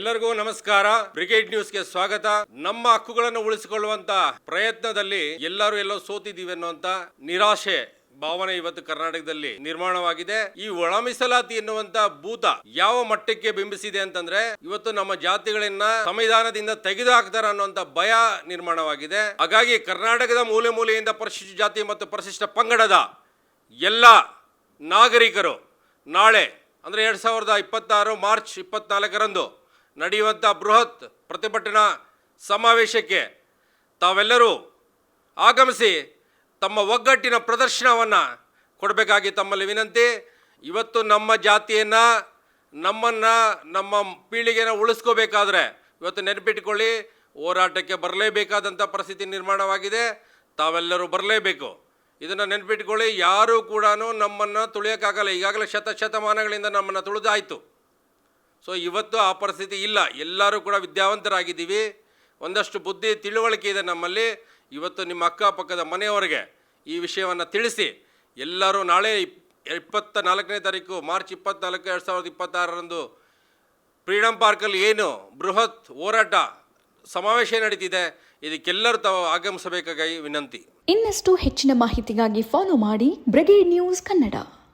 ಎಲ್ಲರಿಗೂ ನಮಸ್ಕಾರ. ಬ್ರಿಗೇಡ್ ನ್ಯೂಸ್ಗೆ ಸ್ವಾಗತ. ನಮ್ಮ ಹಕ್ಕುಗಳನ್ನು ಉಳಿಸಿಕೊಳ್ಳುವಂತ ಪ್ರಯತ್ನದಲ್ಲಿ ಎಲ್ಲೋ ಸೋತಿದ್ದೀವಿ ಅನ್ನುವಂತ ನಿರಾಶೆ ಭಾವನೆ ಇವತ್ತು ಕರ್ನಾಟಕದಲ್ಲಿ ನಿರ್ಮಾಣವಾಗಿದೆ. ಈ ಒಳ ಮೀಸಲಾತಿ ಎನ್ನುವಂತ ಭೂತ ಯಾವ ಮಟ್ಟಕ್ಕೆ ಬಿಂಬಿಸಿದೆ ಅಂತಂದ್ರೆ ಇವತ್ತು ನಮ್ಮ ಜಾತಿಗಳನ್ನ ಸಂವಿಧಾನದಿಂದ ತೆಗೆದು ಹಾಕ್ತಾರ ಅನ್ನುವಂತ ಭಯ ನಿರ್ಮಾಣವಾಗಿದೆ. ಹಾಗಾಗಿ ಕರ್ನಾಟಕದ ಮೂಲೆ ಮೂಲೆಯಿಂದ ಪರಿಶಿಷ್ಟ ಜಾತಿ ಮತ್ತು ಪರಿಶಿಷ್ಟ ಪಂಗಡದ ಎಲ್ಲ ನಾಗರಿಕರು ನಾಳೆ ಅಂದರೆ 2026 ಮಾರ್ಚ್ 24ರಂದು ನಡೆಯುವಂಥ ಬೃಹತ್ ಪ್ರತಿಭಟನಾ ಸಮಾವೇಶಕ್ಕೆ ತಾವೆಲ್ಲರೂ ಆಗಮಿಸಿ ತಮ್ಮ ಒಗ್ಗಟ್ಟಿನ ಪ್ರದರ್ಶನವನ್ನು ಕೊಡಬೇಕಾಗಿ ತಮ್ಮಲ್ಲಿ ವಿನಂತಿ. ಇವತ್ತು ನಮ್ಮ ಜಾತಿಯನ್ನು ನಮ್ಮ ಪೀಳಿಗೆನ ಉಳಿಸ್ಕೋಬೇಕಾದ್ರೆ ಇವತ್ತು ನೆನಪಿಟ್ಕೊಳ್ಳಿ, ಹೋರಾಟಕ್ಕೆ ಬರಲೇಬೇಕಾದಂಥ ಪರಿಸ್ಥಿತಿ ನಿರ್ಮಾಣವಾಗಿದೆ. ತಾವೆಲ್ಲರೂ ಬರಲೇಬೇಕು. ಇದನ್ನು ನೆನಪಿಟ್ಕೊಳ್ಳಿ. ಯಾರೂ ಕೂಡ ನಮ್ಮನ್ನು ತುಳಿಯೋಕ್ಕಾಗಲ್ಲ. ಈಗಾಗಲೇ ಶತಮಾನಗಳಿಂದ ನಮ್ಮನ್ನು ತುಳಿದಾಯಿತು. ಸೊ ಇವತ್ತು ಆ ಪರಿಸ್ಥಿತಿ ಇಲ್ಲ. ಎಲ್ಲರೂ ಕೂಡ ವಿದ್ಯಾವಂತರಾಗಿದ್ದೀವಿ, ಒಂದಷ್ಟು ಬುದ್ಧಿ ತಿಳುವಳಿಕೆ ಇದೆ ನಮ್ಮಲ್ಲಿ. ಇವತ್ತು ನಿಮ್ಮ ಅಕ್ಕಪಕ್ಕದ ಮನೆಯವರಿಗೆ ಈ ವಿಷಯವನ್ನು ತಿಳಿಸಿ ಎಲ್ಲರೂ ನಾಳೆ 24ನೇ ತಾರೀಕು ಮಾರ್ಚ್ 24, 2026ರಂದು ಫ್ರೀಡಮ್ ಪಾರ್ಕಲ್ಲಿ ಏನು ಬೃಹತ್ ಹೋರಾಟ ಸಮಾವೇಶ ನಡೀತಿದೆ, ಇದಕ್ಕೆಲ್ಲರೂ ತಾವು ಆಗಮಿಸಬೇಕಾಗಿ ವಿನಂತಿ. ಇನ್ನಷ್ಟು ಹೆಚ್ಚಿನ ಮಾಹಿತಿಗಾಗಿ ಫಾಲೋ ಮಾಡಿ ಬ್ರಿಗೇಡ್ ನ್ಯೂಸ್ ಕನ್ನಡ.